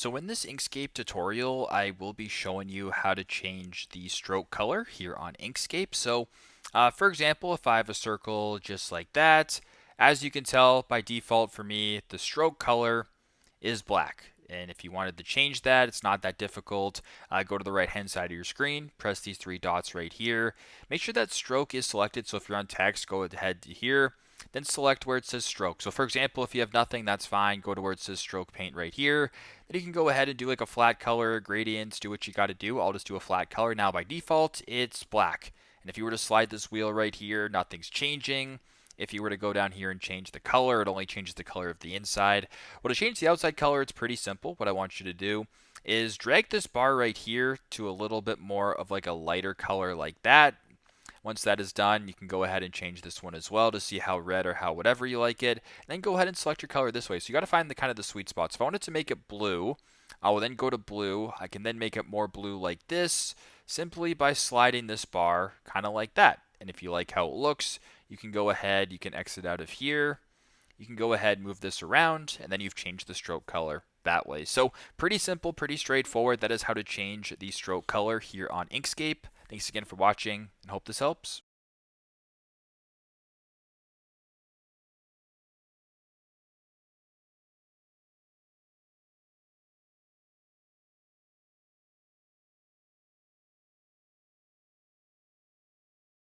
So in this Inkscape tutorial, I will be showing you how to change the stroke color here on Inkscape. For example, if I have a circle just like that, as you can tell by default for me, the stroke color is black. And if you wanted to change that, it's not that difficult. Go to the right hand side of your screen, press these three dots right here. Make sure that stroke is selected. So if you're on text, go ahead to here. Then select where it says stroke. So for example, if you have nothing, that's fine. Go to where it says stroke paint right here. Then you can go ahead and do like a flat color, gradients, do what you got to do. I'll just do a flat color. Now by default, it's black. And if you were to slide this wheel right here, nothing's changing. If you were to go down here and change the color, it only changes the color of the inside. Well, to change the outside color, it's pretty simple. What I want you to do is drag this bar right here to a little bit more of like a lighter color like that. Once that is done, you can go ahead and change this one as well to see how red or how whatever you like it. And then go ahead and select your color this way. So you got to find the kind of the sweet spot. So if I wanted to make it blue, I will then go to blue. I can then make it more blue like this simply by sliding this bar kind of like that. And if you like how it looks, you can go ahead, you can exit out of here. You can go ahead, move this around, and then you've changed the stroke color that way. So pretty simple, pretty straightforward. That is how to change the stroke color here on Inkscape. Thanks again for watching and hope this helps.